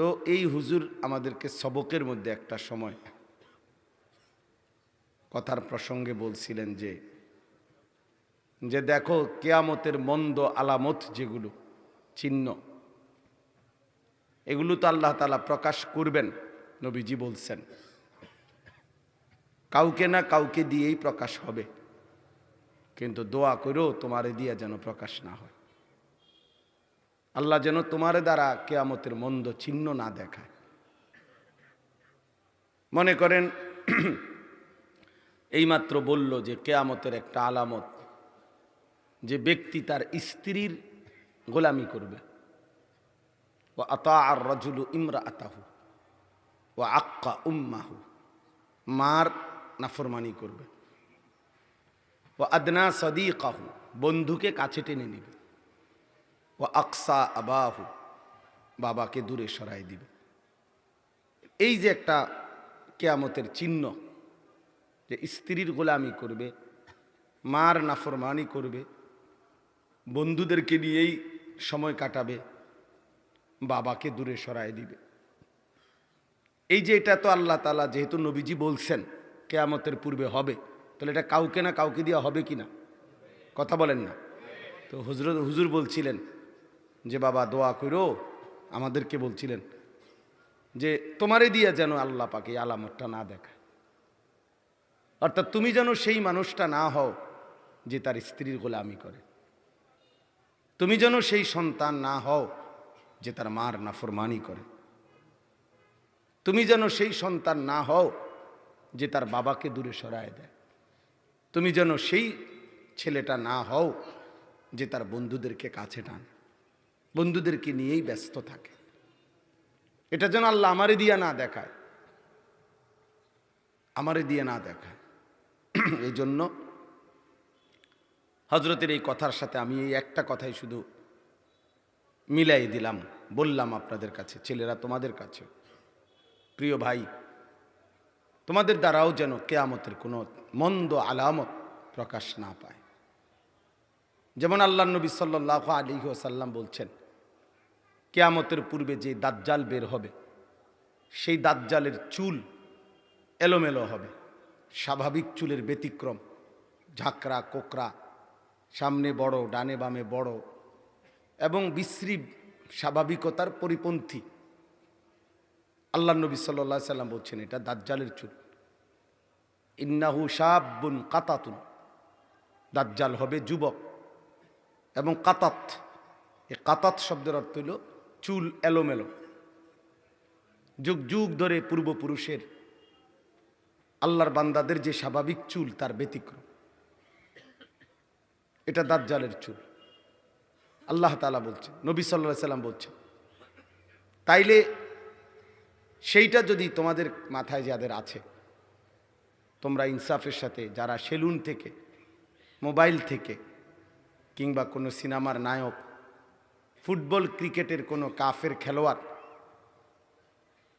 তো এই হুজুর আমাদেরকে সবকের মধ্যে একটা সময় কথার প্রসঙ্গে বলছিলেন যে দেখো কিয়ামতের মন্দ আলামত যেগুলো চিহ্ন, এগুলো তো আল্লাহ তাআলা প্রকাশ করবেন, নবীজি বলছেন কাউকে না কাউকে দিয়েই প্রকাশ হবে, কিন্তু দোয়া করো তোমারে দিয়া যেন প্রকাশ না হয়। আল্লাহ যেন তোমার দ্বারা কিয়ামতের মন্দ চিহ্ন না দেখায়। মনে করেন এইমাত্র বলল যে কিয়ামতের একটা আলামত যে ব্যক্তি তার স্ত্রীর গোলামি করবে, ওয়া আতাআর রাজুলু ইমরাআতাহু ওয়া আক্কা উম্মাহু, মার নাফরমানি করবে, ওয়া আদনা সাদীকাহু, বন্ধুকে কাছে টেনে নেবে, ওয়া আকসা আবাহু, বাবাকে দূরে সরাই দিবে। এই যে একটা কিয়ামতের চিহ্ন, যে স্ত্রীর গোলামি করবে, মার নাফরমানি করবে, বন্ধুদেরকে নিয়েই সময় কাটাবে, বাবাকে দূরে সরাই দিবে। এই যে এটা তো আল্লাহ তাআলা যেহেতু নবীজি বলছেন কিয়ামতের পূর্বে হবে, তাহলে এটা কাউকে না কাউকে দেওয়া হবে কি না? কথা বলেন না? তো হুজুর বলছিলেন যে বাবা দোয়া করো, আমাদেরকে বলছিলেন যে তোমারে দিয়ে যেন আল্লাহ পাক এই আলামতটা না দেখায়, অর্থাৎ তুমি যেন সেই মানুষটা না হও যে তার স্ত্রীর গোলামি করে, তুমি যেন সেই সন্তান না হও যে তার মার নাফরমানি করে, তুমি যেন সেই সন্তান না হও যে তার বাবাকে দূরে সরায় দেয়, তুমি যেন সেই ছেলেটা না হও যে তার বন্ধুদেরকে কাছে টানে, বন্ধুদেরকে নিয়েই ব্যস্ত থাকে। এটা যেন আল্লাহ আমারে দিয়া না দেখায়, আমারে দিয়ে না দেখায়। এই জন্য হজরতের এই কথার সাথে আমি এই একটা কথাই শুধু মিলাই দিলাম, বললাম আপনাদের কাছে, ছেলেরা তোমাদের কাছে, প্রিয় ভাই, তোমাদের দ্বারাও যেন কিয়ামতের কোনো মন্দ আলামত প্রকাশ না পায়। যেমন আল্লাহর নবী সাল্লাল্লাহু আলাইহি ওয়াসাল্লাম বলছেন কিয়ামতের পূর্বে যে দাজ্জাল বের হবে, সেই দাজ্জালের চুল এলোমেলো হবে, স্বাভাবিক চুলের ব্যতিক্রম, ঝাঁকড়া কোকড়া, সামনে বড়, ডানে বামে বড় এবং বিশ্রী স্বাভাবিকতার পরিপন্থী। আল্লাহর নবী সাল্লাল্লাহু আলাইহি সাল্লাম বলছেন এটা দাজ্জালের চুল। ইন্নাহু শাবুন কাতাতুন, দাজ্জাল হবে যুবক, এবং কাতাত, এই কাতাত শব্দের অর্থ হইল চুল এলোমেলো, যুগ যুগ ধরে পূর্বপুরুষের আল্লাহর বান্দাদের যে স্বাভাবিক চুল তার ব্যতিক্রম, এটা দাজ্জালের চুল। আল্লাহ তাআলা বলছেন, নবী সাল্লাল্লাহু আলাইহি সাল্লাম বলছেন। তাইলে সেইটা যদি তোমাদের মাথায় যাদের আছে, তোমরা ইনসাফের সাথে, যারা সেলুন থেকে, মোবাইল থেকে, কিংবা কোনো সিনেমার নায়ক, ফুটবল ক্রিকেটের কোনো কাফের খেলোয়াড়,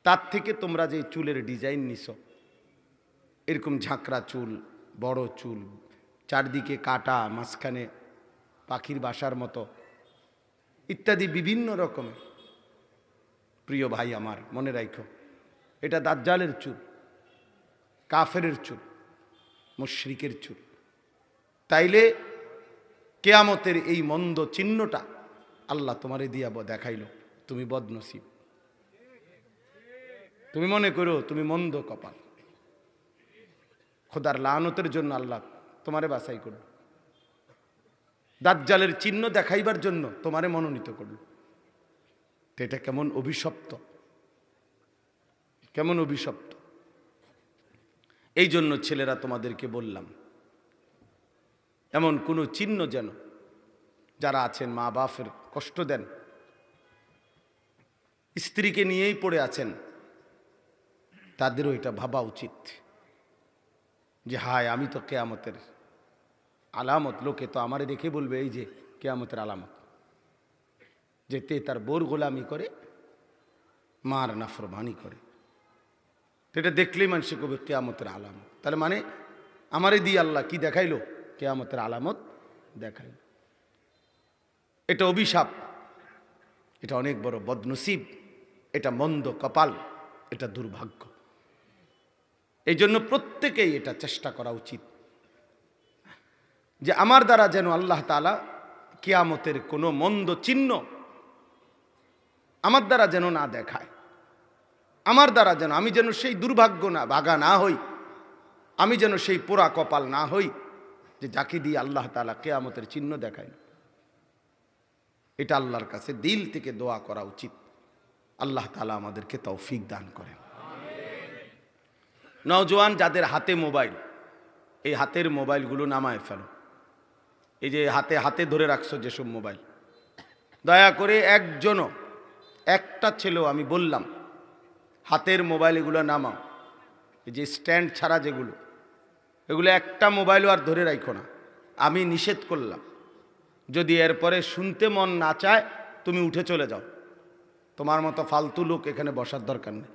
তার থেকে তোমরা যে চুলের ডিজাইন নিছো, এরকম ঝাঁকড়া চুল, বড় চুল, চারদিকে কাটা, মাঝখানে পাখির বাসার মতো ইত্যাদি বিভিন্ন রকমের, প্রিয় ভাই আমার মনে রাখো, এটা দাজ্জালের চুল, কাফেরের চুল, মুশরিকের চুল। তাইলে কিয়ামতের এই মন্দ চিহ্নটা আল্লাহ তোমারে দিয়া দেখাইল, তুমি বদনসিব, তুমি মনে করো তুমি মন্দ কপাল, খোদার লানতের জন্য আল্লাহ তোমারে বাছাই করল, দাজ্জালের চিহ্ন দেখাইবার জন্য তোমারে মনোনীত করল। তো এটা কেমন অভিশপ্ত, কেমন অভিশপ্ত। এই জন্য ছেলেরা তোমাদেরকে বললাম, এমন কোনো চিহ্ন যেন যারা আছেন মা বাপের কষ্ট দেন, স্ত্রীকে নিয়েই পড়ে আছেন, তাদেরও এটা ভাবা উচিত যে হায় আমি তো কিয়ামতের আলামত, লোকে তো আমারে দেখে বলবে এই যে কিয়ামতের আলামত, যে তে তার বোর গোলামি করে, মার নাফরমানি করে। তো এটা দেখলেই মানুষে কবে কিয়ামতের আলামত। তাহলে মানে আমারে দিয়ে আল্লাহ কি দেখাইলো? কিয়ামতের আলামত দেখাইল। এটা অভিশাপ, এটা অনেক বড় বদনসিব এটা মন্দ কপাল, এটা দুর্ভাগ্য। এই জন্য প্রত্যেকেই এটা চেষ্টা করা উচিত যে আমার দ্বারা যেন আল্লাহ তাআলা কিয়ামতের কোনো মন্দ চিহ্ন আমার দ্বারা যেন না দেখায়, আমার দ্বারা যেন আমি যেন সেই দুর্ভাগ্য না ভাগা না হই, আমি যেন সেই পোড়া কপাল না হই যে যাকে দিয়ে আল্লাহ তাআলা কিয়ামতের চিহ্ন দেখায় না। এটা আল্লাহর কাছে দিল থেকে দোয়া করা উচিত। আল্লাহ তাআলা আমাদেরকে তৌফিক দান করেন। নওজোয়ান যাদের হাতে মোবাইল, এই হাতের মোবাইলগুলো নামায় ফেলো। এই যে হাতে হাতে ধরে রাখছো যেসব মোবাইল, দয়া করে একজনও, একটা ছেলেও, আমি বললাম হাতের মোবাইল এগুলো নামাও। এই যে স্ট্যান্ড ছাড়া যেগুলো, এগুলো একটা মোবাইলও আর ধরে রাখো না। আমি নিষেধ করলাম, যদি এরপরে শুনতে মন না চায় তুমি উঠে চলে যাও। তোমার মতো ফালতু লোক এখানে বসার দরকার নেই,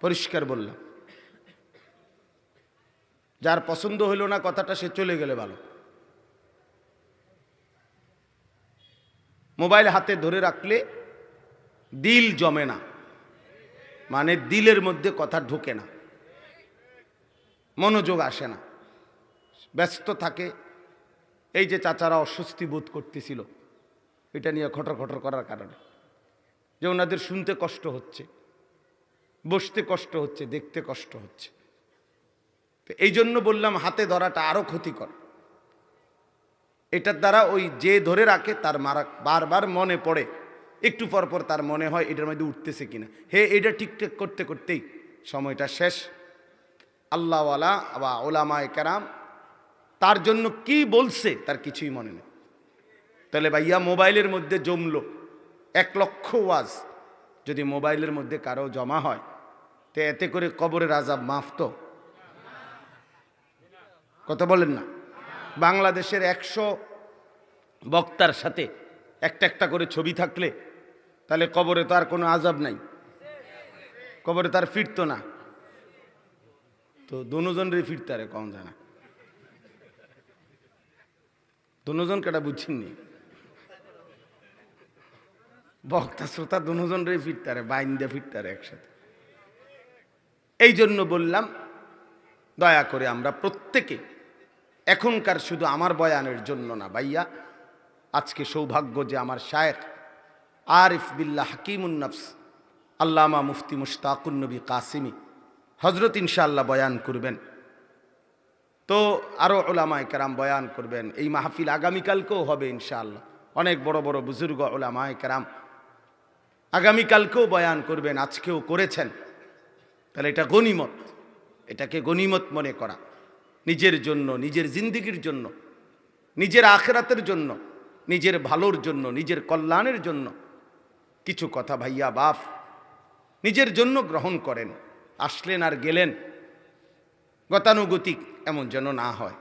পরিষ্কার বললাম। যার পছন্দ হইল না কথাটা সে চলে গেলে ভালো। মোবাইল হাতে ধরে রাখলে দিল জমে না, মানে দিলের মধ্যে কথা ঢোকে না, মনোযোগ আসে না, ব্যস্ত থাকে। এই যে চাচারা অস্বস্তি বোধ করতেছিল এটা নিয়ে খটর খটর করার কারণে, যে ওনাদের শুনতে কষ্ট হচ্ছে, বসতে কষ্ট হচ্ছে, দেখতে কষ্ট হচ্ছে। তো এই জন্য বললাম হাতে ধরাটা আরো ক্ষতিকর। এটার দ্বারা ওই যে ধরে রাখে তার বারবার মনে পড়ে, একটু পর পর তার মনে হয় এটার মধ্যে উঠতেছে কিনা, হে এটা ঠিকঠাক করতে করতেই সময়টা শেষ। আল্লাহওয়ালা বা ওলামায়ে কেরাম তার জন্য কি বলছে তার কিছুই মনে নেই। তাহলে ভাইয়া মোবাইলের মধ্যে জমলো 1 লক্ষ ওয়াজ, যদি মোবাইলের মধ্যে কারো জমা হয় তো এতে করে কবরের আযাব মাফ তো? কথা বলেন না? বাংলাদেশের 100 বক্তার সাথে একটা একটা করে ছবি থাকলে তাহলে কবরে তো আর কোনো আযাব নাই, কবরে তার ফিরতো না। তো দুজনরে ফিরতে আরে কম জানা, দুজন কেটা বুঝছেননি? বক্তা শ্রোতা দুজনরে ফিরতে আরে, বাইন্দা ফিরতে আরে একসাথে। এই জন্য বললাম দয়া করে আমরা প্রত্যেকে এখনকার শুধু আমার বয়ানের জন্য না ভাইয়া, আজকে সৌভাগ্য যে আমার শায়েখ আরিফ বিল্লাহ হাকিমুন নফস আল্লামা মুফতি মুশতাকুন নবী কাসিমি হজরত ইনশাআল্লাহ বয়ান করবেন। তো আরও ওলামায়ে কেরাম বয়ান করবেন। এই মাহফিল আগামীকালকেও হবে ইনশাআল্লাহ। অনেক বড় বড় বুজুর্গ ওলামায়ে কেরাম আগামীকালকেও বয়ান করবেন, আজকেও করেছেন। তাহলে এটা গনিমত, এটাকে গনিমত মনে করা, নিজের জন্য, নিজের জিন্দেগির জন্য, নিজের আখিরাতের জন্য, নিজের ভালোর জন্য, নিজের কল্যাণের জন্য কিছু কথা ভাইয়া বাপ নিজের জন্য গ্রহণ করেন। আসলেন আর গেলেন, গতানুগতিক এমন যেন না হয়,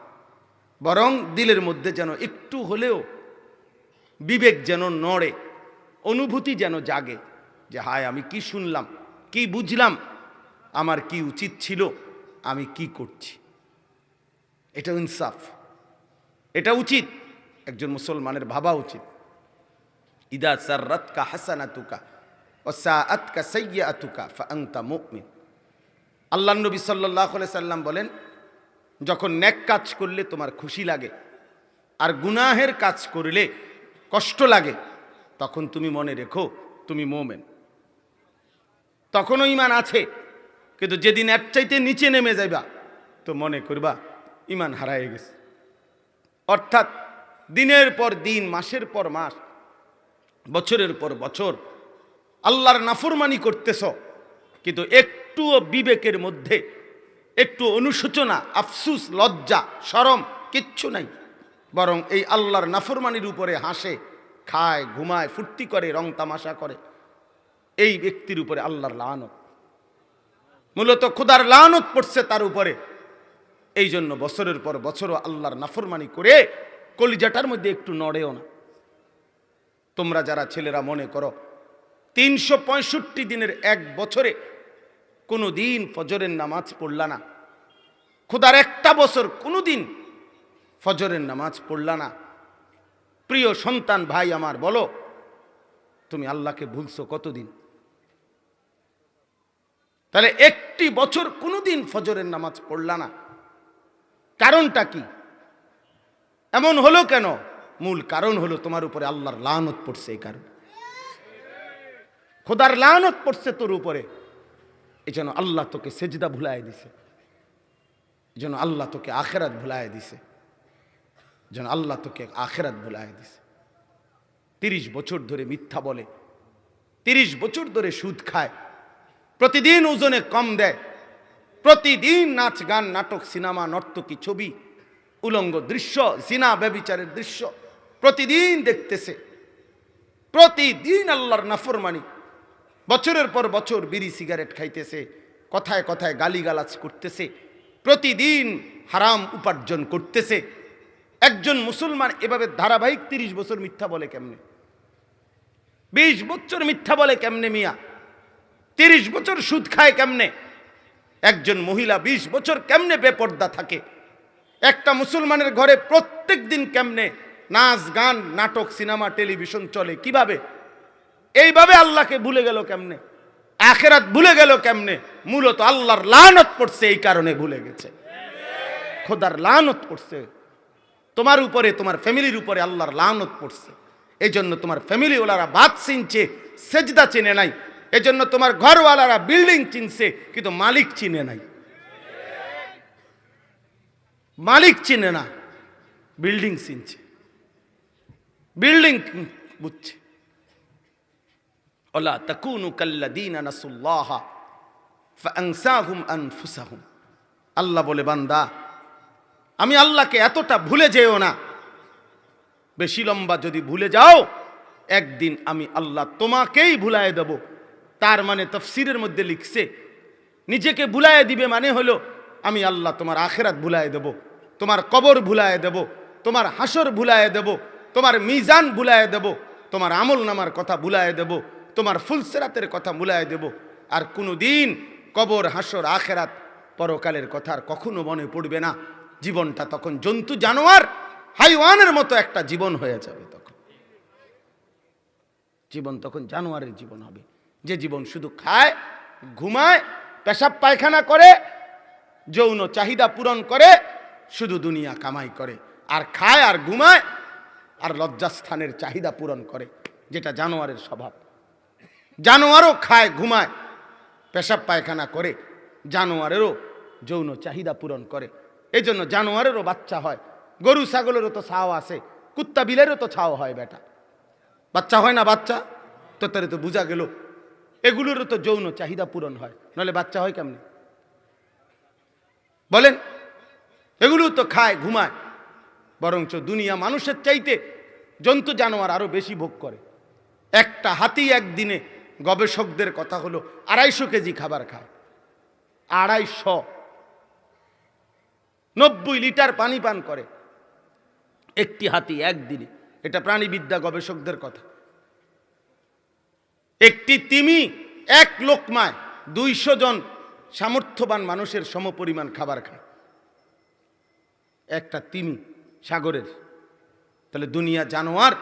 বরং দিলের মধ্যে যেন একটু হলেও বিবেক যেন নড়ে, অনুভূতি যেন জাগে যে হায় আমি কি শুনলাম, কি বুঝলাম, আমার কি উচিত ছিল, আমি কি করছি। এটা ইনসাফ, এটা উচিত, একজন মুসলমানের ভাবা উচিত। ইদা সাররাতকা হাসানাতুকা ওয়া সাআতকা সাইয়্যাতুকা ফাআনতা মুমিন। আল্লাহর নবী সাল্লাল্লাহু আলাইহি সাল্লাম বলেন, যখন নেক কাজ করলে তোমার খুশি লাগে আর গুনাহের কাজ করলে কষ্ট লাগে, তখন তুমি মনে রেখো তুমি মুমিন। তখনও ঈমান আছে, কিন্তু যেদিন এর চাইতে নিচে নেমে যাইবা তো মনে করবা ঈমান হারায় গেছে। অর্থাৎ দিনের পর দিন, মাসের পর মাস, বছরের পর বছর আল্লাহর নাফরমানি করতেছ, কিন্তু একটুও বিবেকের মধ্যে একটু অনুশোচনা, আফসুস, লজ্জা, শরম কিচ্ছু নাই, বরং এই আল্লাহর নাফরমানির উপরে হাসে, খায়, ঘুমায়, ফুর্তি করে, রং তামাশা করে। এই ব্যক্তির উপরে আল্লাহর লানত, মূলত খোদার লানত পড়ছে তার উপরে। এই জন্য বছরের পর বছরও আল্লাহর নাফরমানি করে কলিজাটার মধ্যে একটু নড়েও না। তোমরা যারা ছেলেরা মনে করো 365 দিনের এক বছরে কোনো দিন ফজরের নামাজ পড়লা না, খোদার একটা বছর কোনো দিন ফজরের নামাজ পড়লা না, প্রিয় সন্তান ভাই আমার বলো, তুমি আল্লাহকে ভুলছো কতদিন? তাহলে একটি বছর কোনোদিন ফজরের নামাজ পড়লা না, কারণটা কি? এমন হলো কেন? মূল কারণ হলো তোমার উপরে আল্লাহর লানত পড়ছে। এই কারণ খোদার লানত পড়ছে তোর উপরে, এই জন্য আল্লাহ তোকে সেজদা ভুলায় দিছে, এই জন্য আল্লাহ তোকে আখেরাত ভুলায় দিছে, এই জন্য আল্লাহ তোকে আখেরাত ভুলায় দিছে। 30 বছর ধরে মিথ্যা বলে, 30 বছর ধরে সুদ খায়, প্রতিদিন ওজনে কম দেয়, প্রতিদিন নাচ গান নাটক সিনেমা নর্তকী ছবি উলঙ্গ দৃশ্য জিনা ব্যভিচারের দৃশ্য প্রতিদিন দেখতেছে, প্রতিদিন আল্লাহর নাফরমানি, বছরের পর বছর বিড়ি সিগারেট খাইতেছে, কথায় কথায় গালিগালাজ করতেছে, প্রতিদিন হারাম উপার্জন করতেছে। একজন মুসলমান এভাবে ধারাবাহিক 30 বছর মিথ্যা বলে কেমনে? 20 বছর মিথ্যা বলে কেমনে মিয়া? 30 বছর সুদ খায় কেমনে? একজন মহিলা 20 বছর কেমনে বেপর্দা থাকে? একটা মুসলমানের ঘরে প্রত্যেক দিন কেমনে নাচ গান নাটক সিনেমা টেলিভিশন চলে? কিভাবে? এইভাবে আল্লাহকে ভুলে গেল কেমনে? আখিরাত ভুলে গেল কেমনে? মূলত আল্লাহর লানত পড়ছে, এই কারণে ভুলে গেছে। খোদার লানত পড়ছে তোমার উপরে, তোমার ফ্যামিলির উপরে আল্লাহর লানত পড়ছে। এই জন্য তোমার ফ্যামিলি ওলারা বাদ চিনছে, সেজদা চিনে নাই। এই জন্য তোমার ঘরওয়ালারা বিল্ডিং চিনছে, কিন্তু মালিক চিনে নাই। মালিক চিনে না, বিল্ডিং চিনছে, বিল্ডিং বুঝছে। ওয়ালা তাকুনু কাল্লাযীনা নাসুল্লাহা ফাআনসাহুম আনফুসাহুম। আল্লাহ বলে, বান্দা আমি আল্লাহকে এতটা ভুলে যেও না। বেশি লম্বা যদি ভুলে যাও, একদিন আমি আল্লাহ তোমাকেই ভুলায় দেব। তার মানে তাফসীরের মধ্যে লিখছে, নিজেকে ভুলায় দিবে মানে হলো আমি আল্লাহ তোমার আখিরাত ভুলায় দেব, তোমার কবর ভুলায় দেব, তোমার হাসর ভুলায় দেব, তোমার মিজান ভুলায় দেব, তোমার আমল নামার কথা ভুলায় দেব, তোমার ফুলসিরাতের কথা ভুলায় দেব। আর কোনোদিন কবর হাসর আখিরাত পরকালের কথা আর কখনো মনে পড়বে না। জীবনটা তখন জন্তু জানোয়ার হাইওয়ানের মতো একটা জীবন হয়ে যাবে। তখন জীবন তখন জানোয়ারের জীবন হবে, যে জীবন শুধু খায়, ঘুমায়, পেশাব পায়খানা করে, যৌন চাহিদা পূরণ করে, শুধু দুনিয়া কামাই করে, আর খায় আর ঘুমায় আর লজ্জাস্থানের চাহিদা পূরণ করে, যেটা জানোয়ারের স্বভাব। জানোয়ারও খায় ঘুমায় পেশাব পায়খানা করে, জানোয়ারেরও যৌন চাহিদা পূরণ করে। এই জন্য জানোয়ারেরও বাচ্চা হয়, গরু ছাগলেরও তো ছাও আছে, কুত্তা বিলেরও তো ছাও হয়, বেটা বাচ্চা হয় না? বাচ্চা তো তারে তো বোঝা গেল, এগুলোরও তো যৌন চাহিদা পূরণ হয়, নাহলে বাচ্চা হয় কেমনে বলেন? এগুলো তো খায় ঘুমায়, বরঞ্চ দুনিয়া মানুষের চাইতে জন্তু জানোয়ার আরো বেশি ভোগ করে। একটা হাতি একদিনে গবেষকদের কথা হলো 250 কেজি খাবার খায়, 250, 90 লিটার পানি পান করে একটি হাতি একদিনে। এটা প্রাণীবিদ্যা গবেষকদের কথা। একটি তিমি এক লোকমায় 200 জন সামর্থ্যবান মানুষের সমপরিমাণ খাবার খায়, একটা তিমি সাগরের। তাহলে দুনিয়া জানোয়ার,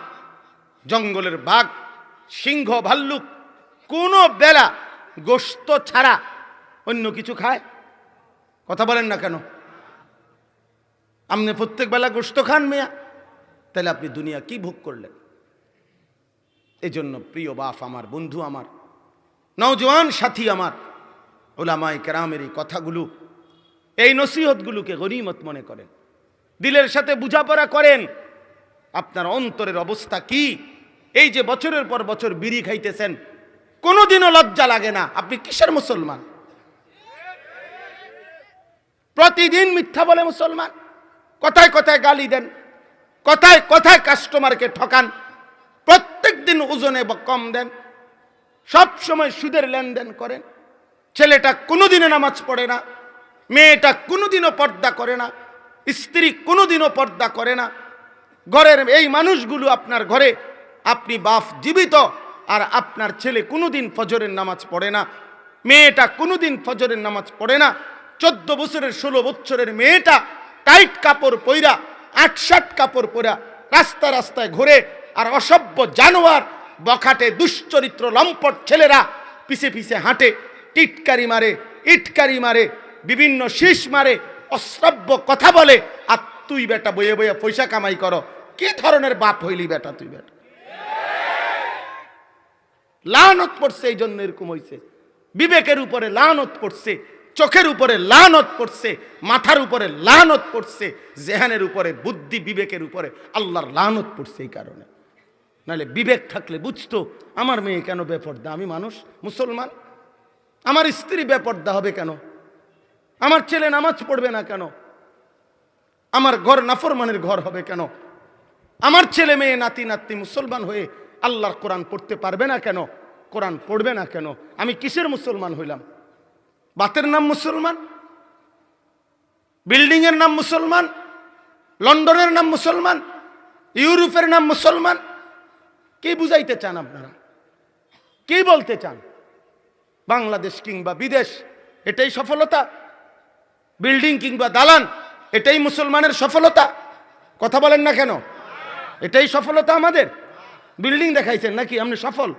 জঙ্গলের বাঘ, সিংহ, ভাল্লুক কোনো বেলা গোশত ছাড়া অন্য কিছু খায়? কথা বলেন না কেন? আপনি প্রত্যেক বেলা গোশত খান মিয়া, তাহলে আপনি দুনিয়া কি ভোগ করলেন? এই জন্য প্রিয় বাপ আমার, বন্ধু আমার, নওজোয়ান সাথী আমার, উলামায়ে কেরামের এই কথাগুলো, এই নসিহতগুলোকে গনিমত মনে করেন, দিলের সাথে বোঝাপড়া করেন। আপনার অন্তরের অবস্থা কি? এই যে বছরের পর বছর বিড়ি খাইতেছেন, কোনোদিনও লজ্জা লাগে না, আপনি কিসের মুসলমান? প্রতিদিন মিথ্যা বলে মুসলমান, কথায় কথায় গালি দেন, কথায় কথায় কাস্টমারকে ঠকান, প্রত্যেক দিন ওজনে কম দেন, সব সময় সুদের লেনদেন করেন। ছেলেটা কোনোদিনও নামাজ পড়ে না, মেয়েটা কোনোদিনও পর্দা করে না, স্ত্রী কোনোদিনও পর্দা করে না। ঘরের এই মানুষগুলো আপনার ঘরে, আপনি বাপ জীবিত, আর আপনার ছেলে কোনোদিন ফজরের নামাজ পড়ে না, মেয়েটা কোনোদিন ফজরের নামাজ পড়ে না। 14 বছরের 16 বছরের মেয়েটা টাইট কাপড় পইরা, 8-7 কাপড় পরা রাস্তা রাস্তায় ঘুরে, আর অসভ্য জানোয়ার বখাটে দুশ্চরিত্র লম্পট ছেলেরা পিছে পিছে হাঁটে, টিটকারি মারে, ইটকারি মারে, বিভিন্ন শীষ মারে, অশ্রাব্য কথা বলে, আর তুই বেটা বইয়ে বইয়ে পয়সা কামাই করো। কি ধরনের বাপ হইলি বেটা তুই? বেটা লানত পড়ছে, এই জন্য এরকম হইছে। বিবেকের উপরে লানত পড়ছে, চোখের উপরে লানত পড়ছে, মাথার উপরে লানত পড়ছে, জেহানের উপরে, বুদ্ধি বিবেকের উপরে আল্লাহর লানত পড়ছে। এই কারণে নাহলে বিবেক থাকলে বুঝতো আমার মেয়ে কেন বেপর্দা, আমি মানুষ, মুসলমান, আমার স্ত্রী বেপর্দা হবে কেন, আমার ছেলে নামাজ পড়বে না কেন, আমার ঘর নাফরমানের ঘর হবে কেন, আমার ছেলে মেয়ে নাতি নাতনি মুসলমান হয়ে আল্লাহর কোরআন পড়তে পারবে না কেন, কোরআন পড়বে না কেন? আমি কিসের মুসলমান হইলাম? বাতের নাম মুসলমান, বিল্ডিং এর নাম মুসলমান, লন্ডনের নাম মুসলমান, ইউরোপের নাম মুসলমান। কি বুঝাইতে চান আপনারা? কি বলতে চান? বাংলাদেশ কিংবা বিদেশ এটাই সফলতা? বিল্ডিং কিংবা দালান এটাই মুসলমানের সফলতা? কথা বলেন না কেন? এটাই সফলতা আমাদের? বিল্ডিং দেখাইছেন নাকি আপনি সফল?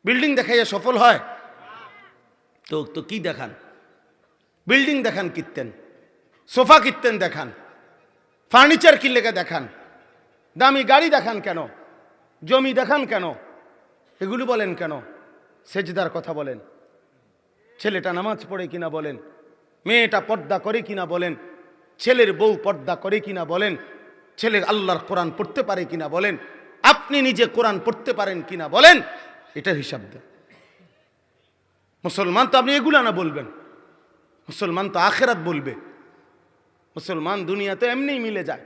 বিল্ডিং দেখাইয়া সফল হয়? তো কি দেখান? বিল্ডিং দেখান কিনতেন, সোফা কিনতেন দেখান, ফার্নিচার কি লেগে দেখান, দামি গাড়ি দেখান কেন, জমি দেখান কেন, এগুলো বলেন কেন? সেজদার কথা বলেন, ছেলেটা নামাজ পড়ে কিনা বলেন, মেয়েটা পর্দা করে কিনা বলেন, ছেলের বউ পর্দা করে কিনা বলেন, ছেলে আল্লাহর কোরআন পড়তে পারে কিনা বলেন, আপনি নিজে কোরআন পড়তে পারেন কিনা বলেন, এটার হিসাব দেন। মুসলমান তো আপনি এগুলা না বলবেন, মুসলমান তো আখেরাত বলবে। মুসলমান দুনিয়া তো এমনিই মিলে যায়,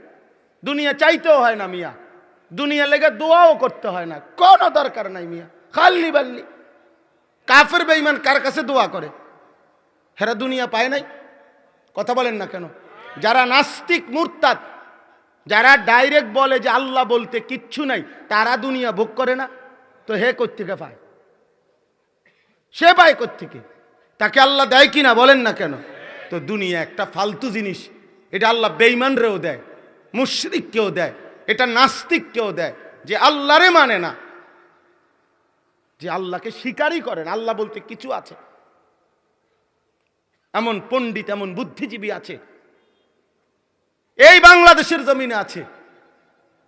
দুনিয়া চাইতেও হয় না মিয়া, দুনিয়া লেগে দোয়াও করতে হয় না, কোনো দরকার নাই মিয়া, খাল্লি বাল্লি। কাফের বেঈমান কার কাছে দোয়া করে? হেরা দুনিয়া পায় নাই। কথা বলেন না কেন? যারা নাস্তিক মুরতাদ, যারা ডাইরেক্ট বলে যে আল্লাহ বলতে কিচ্ছু নাই, তারা দুনিয়া ভোগ করে না, তো হে কোত্থেকে পায়? সে পায় কোত্থেকে? তাকে আল্লাহ দেয় কিনা বলেন না কেন? তো দুনিয়া একটা ফালতু জিনিস, এটা আল্লাহ বেঈমানরেও দেয়, মুশরিককেও দেয়, এটা নাস্তিককেও দেয়, যে আল্লাহরে মানে না, যে আল্লাহকে স্বীকারই করেন, আল্লাহ বলতে কিছু আছে। এমন পণ্ডিত, এমন বুদ্ধিজীবী আছে এই বাংলাদেশের জমিনে আছে,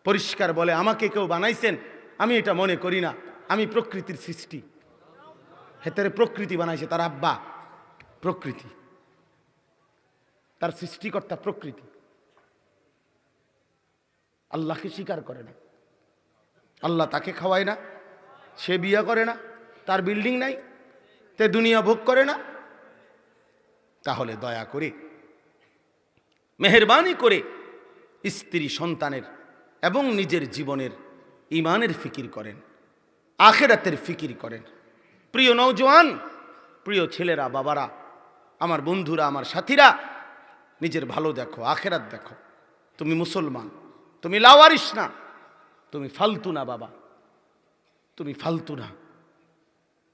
পরিষ্কার বলে আমাকে কেউ বানাইছেন, আমি এটা মনে করি না, আমি প্রকৃতির সৃষ্টি। হেতারে প্রকৃতি বানাইছে তার আব্বা, প্রকৃতি, তার সৃষ্টিকর্তা প্রকৃতি। আল্লাহকে স্বীকার করে না, আল্লাহ তাকে খাওয়ায় না, সে বিয়ে করে না, তার বিল্ডিং নাই, তে দুনিয়া ভোগ করে না। তাহলে দয়া করে, মেহেরবানি করে স্ত্রী সন্তানের এবং নিজের জীবনের ইমানের ফিকির করেন, আখেরাতের ফিকির করেন। প্রিয় নওজোয়ান, প্রিয় ছেলেরা, বাবারা, আমার বন্ধুরা, আমার সাথীরা, নিজের ভালো দেখো, আখেরাত দেখো। তুমি মুসলমান, তুমি লাওয়ারিস না, তুমি ফালতু না বাবা, তুমি ফালতু না।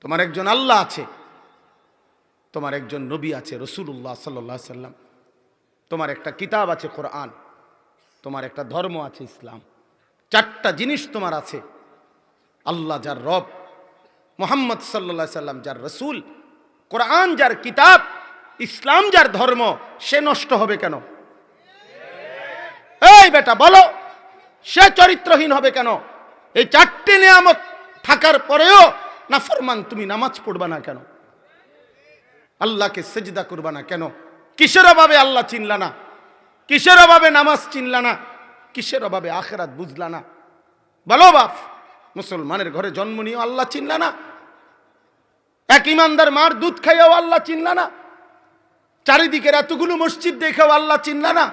তোমার একজন আল্লাহ আছে, তোমার একজন নবী আছে রাসূলুল্লাহ সাল্লাল্লাহু আলাইহি সাল্লাম, তোমার একটা কিতাব আছে কোরআন, তোমার একটা ধর্ম আছে ইসলাম। চারটা জিনিস তোমার আছে। আল্লাহ যার রব, মুহাম্মদ সাল্লাল্লাহু আলাইহি সাল্লাম যার রাসূল, কোরআন যার কিতাব, ইসলাম যার ধর্ম, সে নষ্ট হবে কেন? এই বেটা বলো, সে চরিত্রহীন হবে কেন? এই চারটি নিয়ামত থাকার পরেও নাফরমান, তুমি নামাজ পড়বা না কেন? আল্লাহকে সেজদা করবা না কেন? কিসের অভাবে আল্লাহ চিনলা না? কিসের অভাবে নামাজ চিনলা না? কিসের অভাবে আখেরাত বুঝলা না? বলো বাপ, মুসলমানের ঘরে জন্ম নিয়েও আল্লাহ চিনলা না? এক ইমানদার মার দুধ খাইয়াও আল্লাহ চিনলা না? চারিদিকের এতগুলো মসজিদ দেখেও আল্লাহ চিনলা না?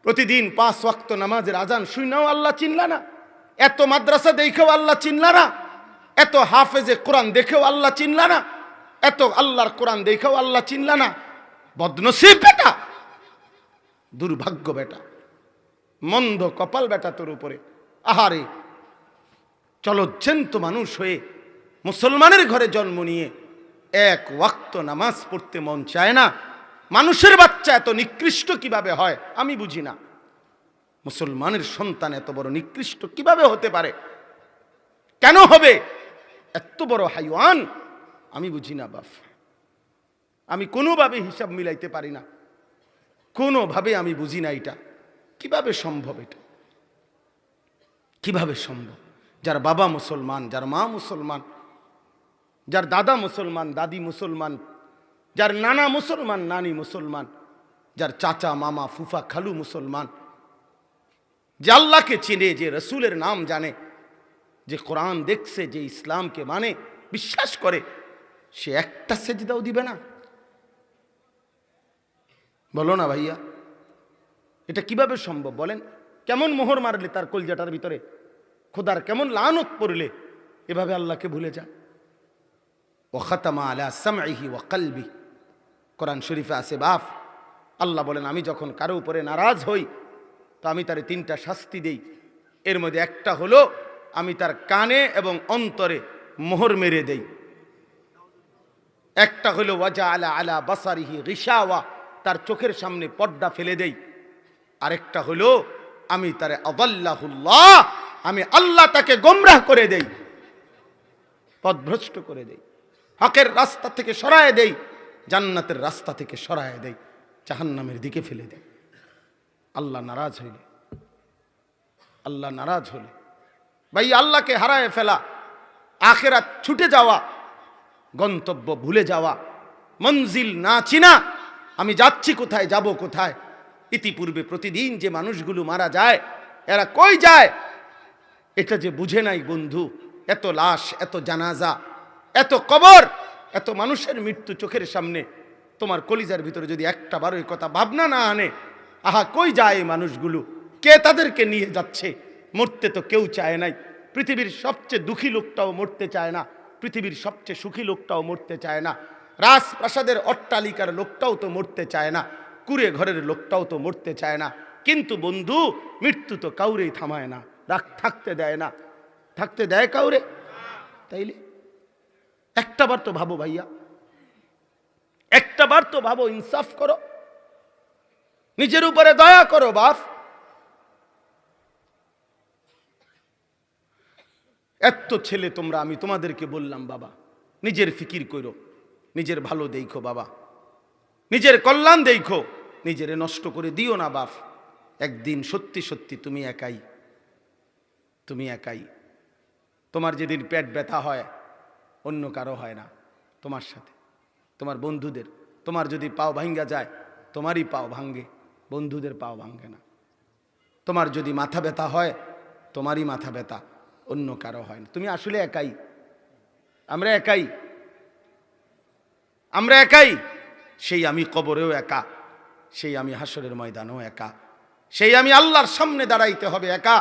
প্রতিদিন 5 ওয়াক্ত নামাজের আজান শুনেও আল্লাহ চিনলা না? এত মাদ্রাসা দেখেও আল্লাহ চিনলা না? এত হাফেজে কোরআন দেখেও আল্লাহ চিনলা না? এত আল্লাহর কোরআন দেখেও আল্লাহ চিনলা না? বদনসিব বেটা, দুর্ভাগ্য বেটা, মন্দ কপাল বেটা তোর উপরে। আহারে, চলজ্জন্ত মানুষ হয়ে মুসলমানের ঘরে জন্ম নিয়ে এক ওয়াক্ত নামাজ পড়তে মন চায় না। মানুষের বাচ্চা এত নিকৃষ্ট কিভাবে হয় আমি বুঝি না। মুসলমানের সন্তান এত বড় নিকৃষ্ট কিভাবে হতে পারে? কেন হবে? এত বড় হাইওয়ান আমি বুঝি না বাপ। আমি কোনোভাবে হিসাব মিলাইতে পারি না, কোনোভাবে আমি বুঝি না এটা কিভাবে সম্ভব। এটা কিভাবে সম্ভব? যার বাবা মুসলমান, যার মা মুসলমান, যার দাদা মুসলমান, দাদি মুসলমান, যার নানা মুসলমান, নানি মুসলমান, যার চাচা মামা ফুফা খালু মুসলমান, যে আল্লাহকে চিনে, যে রসুলের নাম জানে, যে কোরআন দেখছে, যে ইসলামকে মানে বিশ্বাস করে, সে একটা সেজদাও দিবে না? বলো না ভাইয়া, এটা কিভাবে সম্ভব বলেন? কেমন মোহর মারলে তার কলজাটার ভিতরে, খোদার কেমন লানত পড়লে এভাবে আল্লাহকে ভুলে যায়? ও খাতামা আলা সামঈহি ওয়া কলবি, কোরআন শরীফে আছে বাপ, আল্লাহ বলেন আমি যখন কারো উপরে নারাজ হই তো আমি তারে 3টা শাস্তি দেই। এর মধ্যে একটা হলো আমি তার কানে এবং অন্তরে মোহর মেরে দেই। একটা হলো ওয়াজআলা আলা বাসারিহি গিশাওয়া, তার চোখের সামনে পর্দা ফেলে দেই। আরেকটা হলো আমি তারে আদাল্লাহুল্লাহ, আমি আল্লাহ তাকে গোমরাহ করে দেই, পথভ্রষ্ট করে দেই, হকের রাস্তা থেকে সরায় দেই, জান্নাতের রাস্তা থেকে সরায় দেই, জাহান্নামের দিকে ফেলে দেই। আল্লাহ নারাজ হইলে, আল্লাহ নারাজ হলে ভাই আল্লাহকে হারায় ফেলা, আখিরাত ছুটে যাওয়া, গন্তব্য ভুলে যাওয়া, মঞ্জিল না চিনা, আমি যাচ্ছি কোথায়, যাব কোথায়। ইতিপূর্বে প্রতিদিন যে মানুষগুলো মারা যায়, এরা কই যায় এটা যে বুঝে নাই বন্ধু। এত লাশ, এত জানাজা, এত কবর, এত মানুষের মৃত্যু চোখের সামনে, তোমার কলিজার ভিতরে যদি একটা বার এই কথা ভাবনা না আনে, আহা কই যায় এই মানুষগুলো, কে তাদেরকে নিয়ে যাচ্ছে? মরতে তো কেউ চায় নাই। পৃথিবীর সবচেয়ে দুঃখী লোকটাও মরতে চায় না, পৃথিবীর সবচেয়ে সুখী লোকটাও মরতে চায় না, রাজপ্রাসাদের অট্টালিকার লোকটাও তো মরতে চায় না, কুড়ে ঘরের লোকটাও তো মরতে চায় না। কিন্তু বন্ধু, মৃত্যু তো কাউরেই থামায় না, থাকতে দেয় না। থাকতে দেয় কাউরে? তাইলে একটাবার তো ভাবো ভাইয়া, একটাবার তো ভাবো, ইনসাফ করো, নিজের উপরে দয়া করো বাপ। এত ছেলে তোমরা, আমি তোমাদেরকে বললাম বাবা নিজের ফিকির করো, নিজের ভালো দেখো বাবা, নিজের কল্যাণ দেখো, নিজেরে নষ্ট করে দিও না বাপ। একদিন সত্যি সত্যি তুমি একাই, তুমি একাই। তোমার যেদিন পেট ব্যথা হয় অন্য কারো হয় না, তোমার সাথে, তোমার বন্ধুদের। তোমার যদি পাও ভাঙ্গা যায়, তোমারই পাও ভাঙ্গে, বন্ধুদের পাও ভাঙ্গে না। তোমার যদি মাথা ব্যথা হয়, তোমারই মাথা ব্যথা, অন্য কারো হয় না। তুমি আসলে একাই, আমরা একাই, আমরা একাই। সেই আমি কবরেও একা, সেই আমি হাসরের ময়দানেও একা, সেই আমি আল্লাহর সামনে দাঁড়াইতে হবে একা।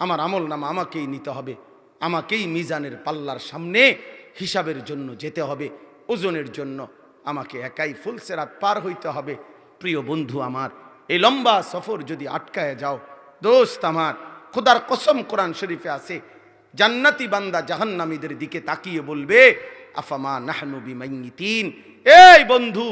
আমার আমল নামা আমাকেই নিতে হবে, আমাকেই মিজানের পাল্লার সামনে হিসাবের জন্য যেতে হবে, ওজনের জন্য আমাকে একাই ফুলসেরাত পার হইতে হবে। প্রিয় বন্ধু আমার, এই লম্বা সফর যদি আটকায় যাও দোস্ত আমার, খোদার কসম কোরআন শরীফে আছে, জান্নাতি বান্দা জাহান্নামীদের দিকে তাকিয়ে বলবে আফামা নাহনু বিমাইয়িতিন, এই বন্ধু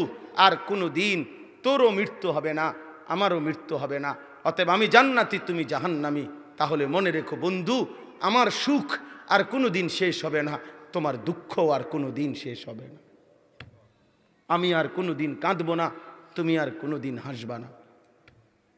আর কোনো দিন তোরও মৃত্যু হবে না, আমারও মৃত্যু হবে না, অতএব আমি জান্নাতি, তুমি জাহান্নামী। তাহলে মনে রেখো বন্ধু, আমার সুখ আর কোনো দিন শেষ হবে না, তোমার দুঃখ আর কোনো দিন শেষ হবে না। আমি আর কোনো দিন কাঁদবো না, তুমি আর কোনো দিন হাসবা না।